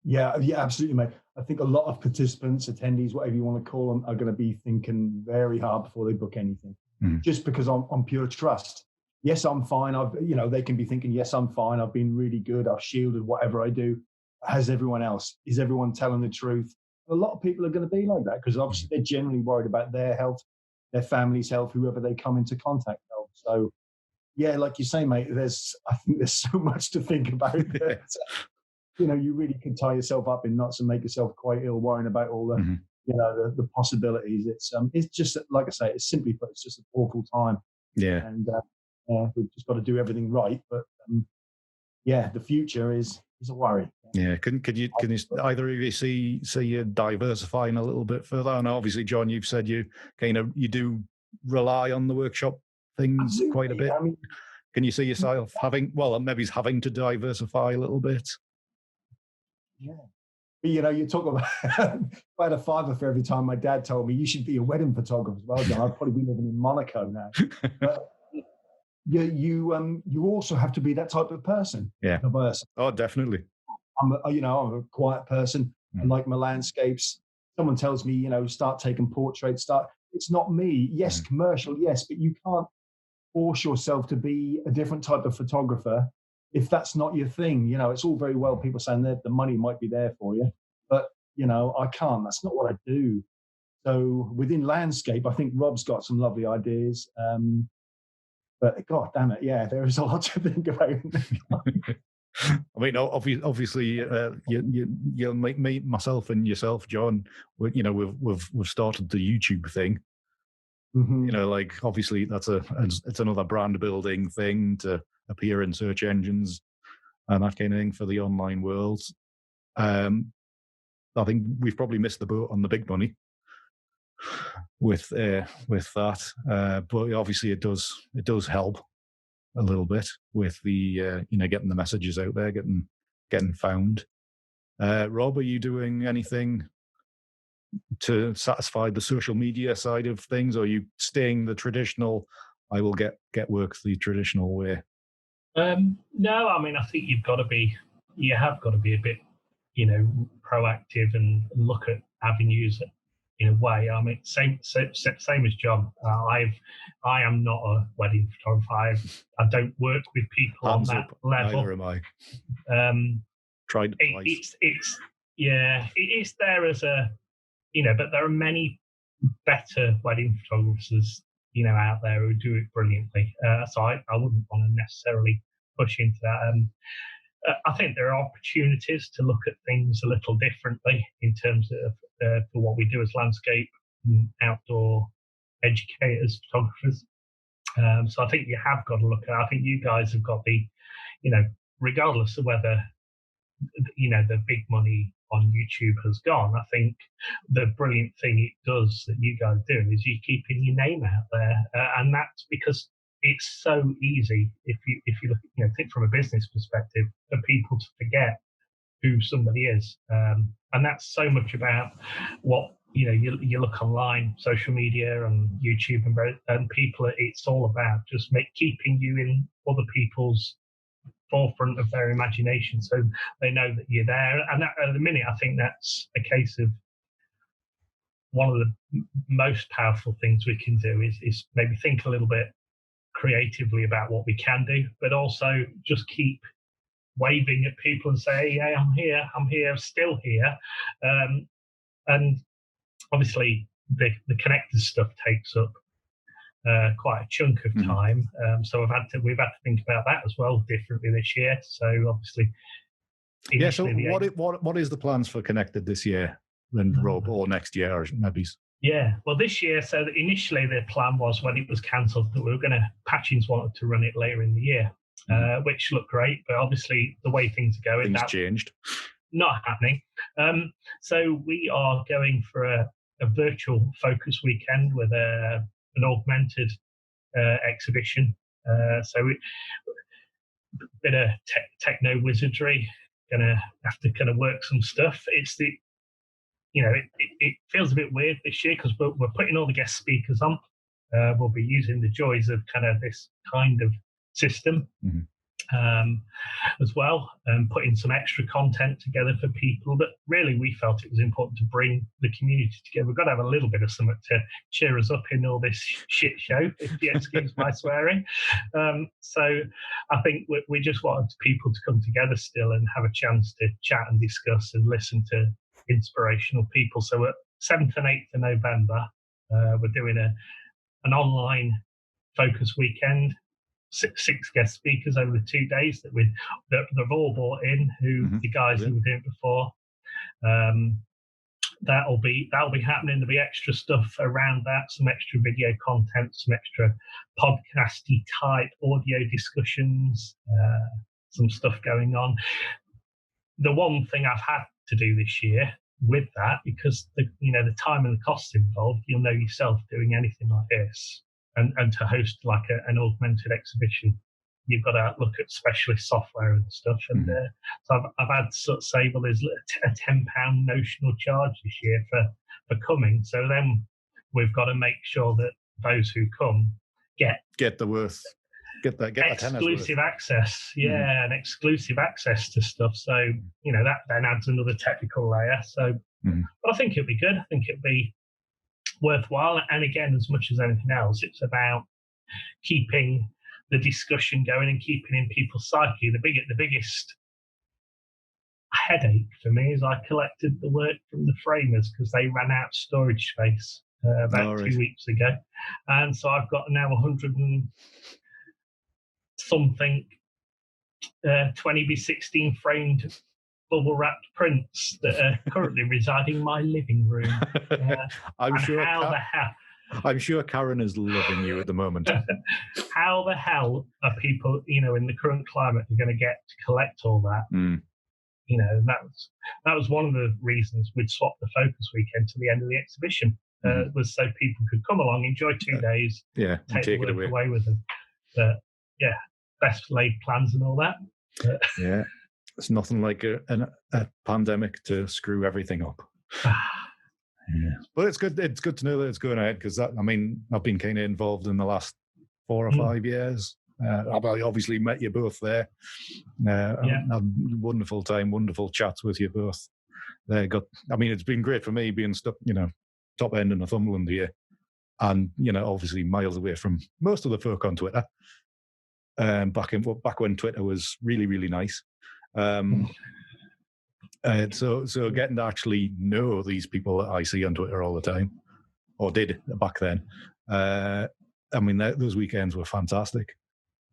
Yeah, absolutely, mate. I think a lot of participants, attendees, whatever you want to call them, are going to be thinking very hard before they book anything, just because on pure trust. Yes, I'm fine. They can be thinking, yes, I'm fine. I've been really good. I've shielded whatever I do. Has everyone else? Is everyone telling the truth? A lot of people are going to be like that, because obviously they're generally worried about their health, their family's health, whoever they come into contact with. So, yeah, like you say, mate, I think there's so much to think about that. You really could tie yourself up in knots and make yourself quite ill worrying about all the, the possibilities. It's just, like I say, it's simply put, it's just an awful time. Yeah. And we've just got to do everything right. But the future is a worry. Yeah. Can you either of you see you diversifying a little bit further? And obviously, John, you've said you do rely on the workshop things Absolutely. Quite a bit. I mean, can you see yourself having to diversify a little bit? Yeah. But, you talk about, if I had a fiver for every time my dad told me you should be a wedding photographer as well, John, I'd probably be living in Monaco now. But you also have to be that type of person. Yeah. Oh, definitely. I'm a quiet person. I like my landscapes. Someone tells me, start taking portraits. It's not me. Yes, commercial, yes, but you can't force yourself to be a different type of photographer if that's not your thing. It's all very well people saying that the money might be there for you, but I can't. That's not what I do. So within landscape, I think Rob's got some lovely ideas. But God damn it, yeah, there is a lot to think about. I mean, obviously, you'll make me, myself, and yourself, John. We've started the YouTube thing. Mm-hmm. Obviously, it's another brand building thing to appear in search engines and that kind of thing for the online world. I think we've probably missed the boat on the big money with that, but obviously it does help a little bit with the getting the messages out there, getting found. Rob, are you doing anything to satisfy the social media side of things, or are you staying the traditional, I will get work the traditional way? No, I mean, I think you have got to be a bit, proactive and look at avenues in a way. I mean, same as John. I am not a wedding photographer. I don't work with people on that level. Neither am I. Tried twice. It's there as a, but there are many better wedding photographers, out there who do it brilliantly. So I wouldn't want to necessarily push into that. I think there are opportunities to look at things a little differently in terms of for what we do as landscape and outdoor educators, photographers. So I think you have got to look at. I think you guys have got the, regardless of whether the big money on YouTube has gone, I think the brilliant thing it does that you guys do is you're keeping your name out there, and that's because it's so easy if you look, think from a business perspective, for people to forget who somebody is, and that's so much about what you look online, social media and YouTube and people. It's all about just keeping you in other people's forefront of their imagination, so they know that you're there. And at the minute, I think that's a case of one of the most powerful things we can do is maybe think a little bit creatively about what we can do, but also just keep waving at people and say, "Hey, I'm here, still here." And obviously the connected stuff takes up quite a chunk of time. So we've had to think about that as well differently this year. So obviously, so what is the plans for connected this year, then, Rob, or next year, or maybe? Yeah, well, this year, so initially the plan was when it was cancelled that we were going to, Patchings wanted to run it later in the year, which looked great, but obviously the way things are going, things changed. Not happening. So we are going for a virtual focus weekend with an augmented exhibition. So bit of techno wizardry, gonna have to kind of work some stuff. It's it feels a bit weird this year because we're putting all the guest speakers on. We'll be using the joys of kind of this kind of system as well, and putting some extra content together for people. But really, we felt it was important to bring the community together. We've got to have a little bit of something to cheer us up in all this shit show, if you excuse my swearing. So I think we just wanted people to come together still and have a chance to chat and discuss and listen to inspirational people. So at 7th and 8th of November, we're doing an online focus weekend, six guest speakers over the 2 days that they've all brought in, the guys who were doing it before. That'll be happening. There'll be extra stuff around that, some extra video content, some extra podcasty type audio discussions, some stuff going on. The one thing I've had to do this year with that, because the time and the costs involved, you'll know yourself doing anything like this, and to host like an augmented exhibition, you've got to look at specialist software and stuff. And so I've had to sort of say, well, there's a £10 notional charge this year for coming. So then we've got to make sure that those who come get the worth. Get exclusive access, and exclusive access to stuff. So that then adds another technical layer. So, but I think it'll be good. I think it'll be worthwhile. And again, as much as anything else, it's about keeping the discussion going and keeping in people's psyche. The biggest headache for me is I collected the work from the framers because they ran out of storage space about 2 weeks ago, and so I've got now 100 and something 20x16 framed bubble wrapped prints that are currently residing in my living room. I'm sure Karen is loving you at the moment. How the hell are people, in the current climate, are going to get to collect all that? That was one of the reasons we'd swapped the focus weekend to the end of the exhibition. Was so people could come along, enjoy 2 days, take the work away with them. But best laid plans and all that. It's nothing like a pandemic to screw everything up. But it's good. It's good to know that it's going ahead, because I've been kind of involved in the last 4 or 5 years. I've obviously met you both there. Had a wonderful time, wonderful chats with you both. It's been great for me being stuck, top end in Northumberland here, and obviously miles away from most of the folk on Twitter. Back when Twitter was really, really nice. So getting to actually know these people that I see on Twitter all the time, or did back then. Those weekends were fantastic,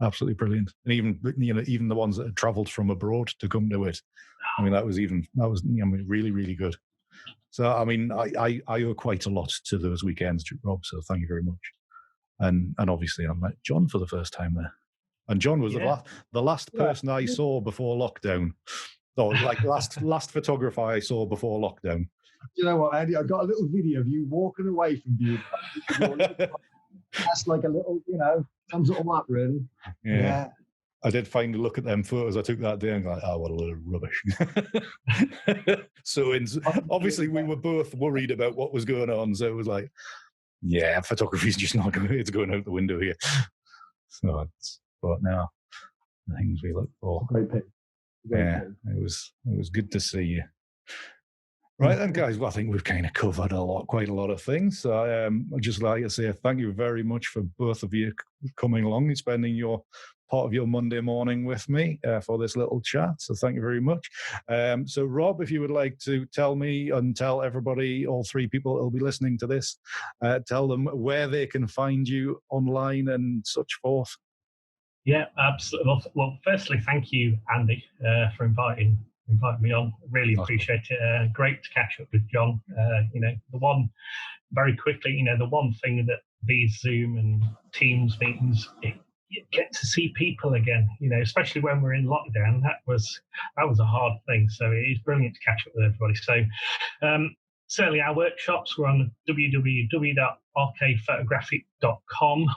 absolutely brilliant. And even the ones that had travelled from abroad to come to it, that was really, really good. So I owe quite a lot to those weekends, Rob. So thank you very much. And obviously I met John for the first time there. And John was the last person I saw before lockdown. Or last photographer I saw before lockdown. You know what, Andy? I got a little video of you walking away from you. That's like a little, sums it all up, really. Yeah. I did finally look at them photos I took that day and go, what a load of rubbish. So obviously we were both worried about what was going on. So it was like, photography's just not going. It's going out the window here. So but now the things we look for. Great pick. It was good to see you. Right then, guys. Well, I think we've kind of covered quite a lot of things. So I'd just like to say thank you very much for both of you coming along and spending your part of your Monday morning with me for this little chat. So thank you very much. So Rob, if you would like to tell me and tell everybody, all three people that will be listening to this, tell them where they can find you online and such forth. Yeah, absolutely. Well, firstly, thank you, Andy, for inviting me on. Really appreciate it. Great to catch up with Jon. The one thing that these Zoom and Teams meetings, you get to see people again, especially when we're in lockdown. That was a hard thing. So it is brilliant to catch up with everybody. So certainly our workshops, we're on www.arcadephotographic.com.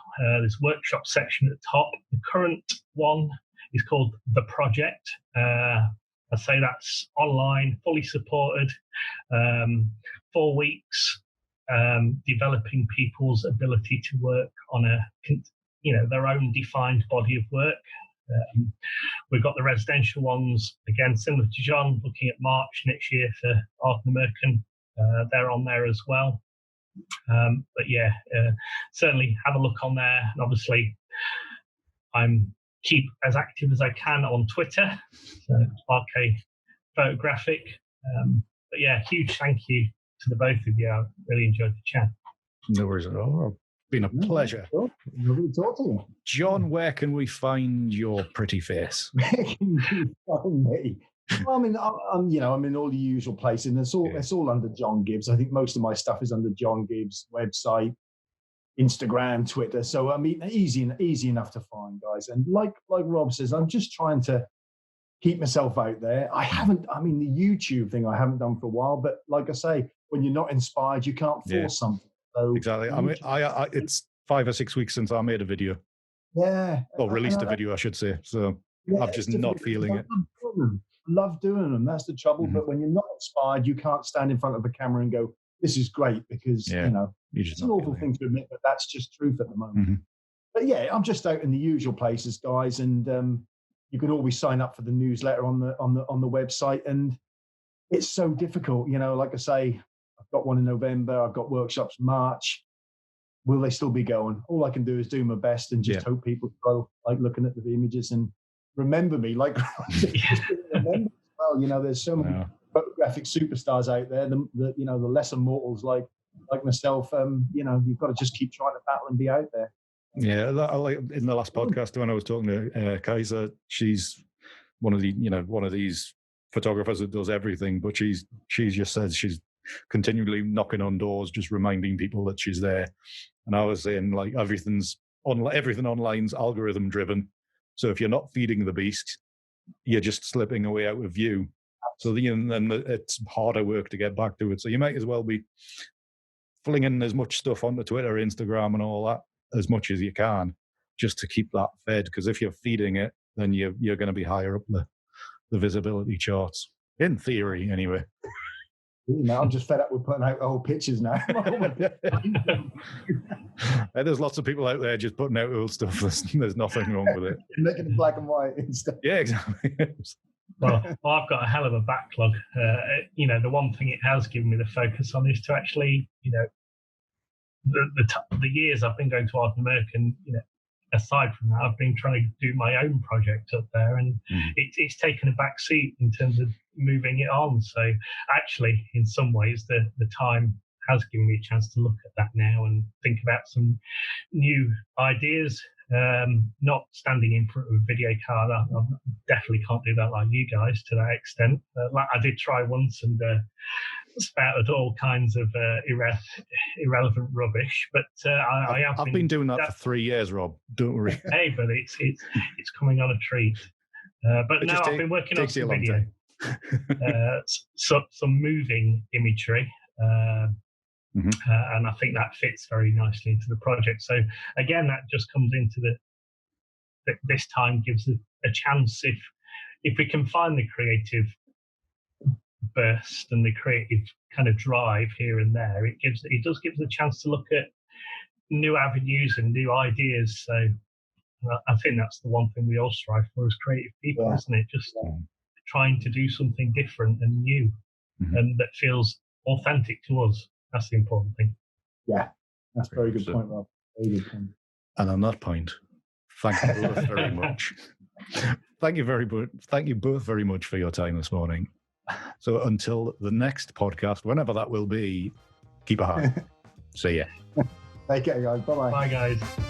There's workshop section at the top. The current one is called The Project. I say that's online, fully supported, 4 weeks, developing people's ability to work on their own defined body of work. We've got the residential ones, again, similar to Jon, looking at March next year for Ardnamurchan. They're on there as well. Certainly have a look on there. And obviously, I'm keep as active as I can on Twitter, so RK Photographic. Huge thank you to the both of you. I really enjoyed the chat. No worries at all. It's been a pleasure. Lovely to talk to you. Jon, where can we find your pretty face? Where can you find me? Well, I'm in all the usual places, and it's all under Jon Gibbs. I think most of my stuff is under Jon Gibbs website, Instagram, Twitter. So easy enough to find, guys. And like Rob says, I'm just trying to keep myself out there. The YouTube thing I haven't done for a while, but like I say, when you're not inspired, you can't force something. So exactly. It's 5 or 6 weeks since I made a video. Yeah. Well, released a video, I should say. So I'm just not feeling it. Love doing them. That's the trouble. Mm-hmm. But when you're not inspired, you can't stand in front of the camera and go, this is great, because, it's an awful thing to admit, but that's just truth at the moment. Mm-hmm. But yeah, I'm just out in the usual places, guys. And you can always sign up for the newsletter on the website. And it's so difficult, like I say, I've got one in November. I've got workshops March. Will they still be going? All I can do is do my best and just hope people like looking at the images and remember me. Like, remember as well. There's so many photographic superstars out there. The lesser mortals like myself. You've got to just keep trying to battle and be out there. Yeah, like in the last podcast when I was talking to Kaiser, she's one of these photographers that does everything, but she just says she's continually knocking on doors, just reminding people that she's there. And I was saying, like, everything online's algorithm driven. So if you're not feeding the beast, you're just slipping away out of view. So then it's harder work to get back to it. So you might as well be flinging as much stuff onto Twitter, Instagram, and all that as much as you can, just to keep that fed. Because if you're feeding it, then you're going to be higher up the visibility charts, in theory, anyway. I'm just fed up with putting out old pictures now. There's lots of people out there just putting out old stuff. There's nothing wrong with it. Making it black and white instead. Yeah, exactly. Well, I've got a hell of a backlog. The one thing it has given me the focus on is to actually, the years I've been going to Ardnamurchan, aside from that, I've been trying to do my own project up there, and it's taken a back seat in terms of moving it on. So actually, in some ways, the time has given me a chance to look at that now and think about some new ideas. Not standing in front of a video card, I definitely can't do that like you guys to that extent. I did try once and spouted all kinds of irrelevant rubbish, but I've been doing that for 3 years, Rob. Don't worry. Hey, but it's coming on a treat. But now I've been working on some video, some moving imagery. And I think that fits very nicely into the project. So again, that just comes into this time gives a chance if we can find the creative burst and the creative kind of drive here and there, it does give us a chance to look at new avenues and new ideas. So I think that's the one thing we all strive for as creative people, isn't it? Just trying to do something different and new. and that feels authentic to us. That's the important thing. Yeah, that's a very good point, Rob. Very good point. And on that point, thank you both very much. Thank you both very much for your time this morning. So until the next podcast, whenever that will be, keep a heart. See ya. Take care, guys. Bye-bye. Bye, guys.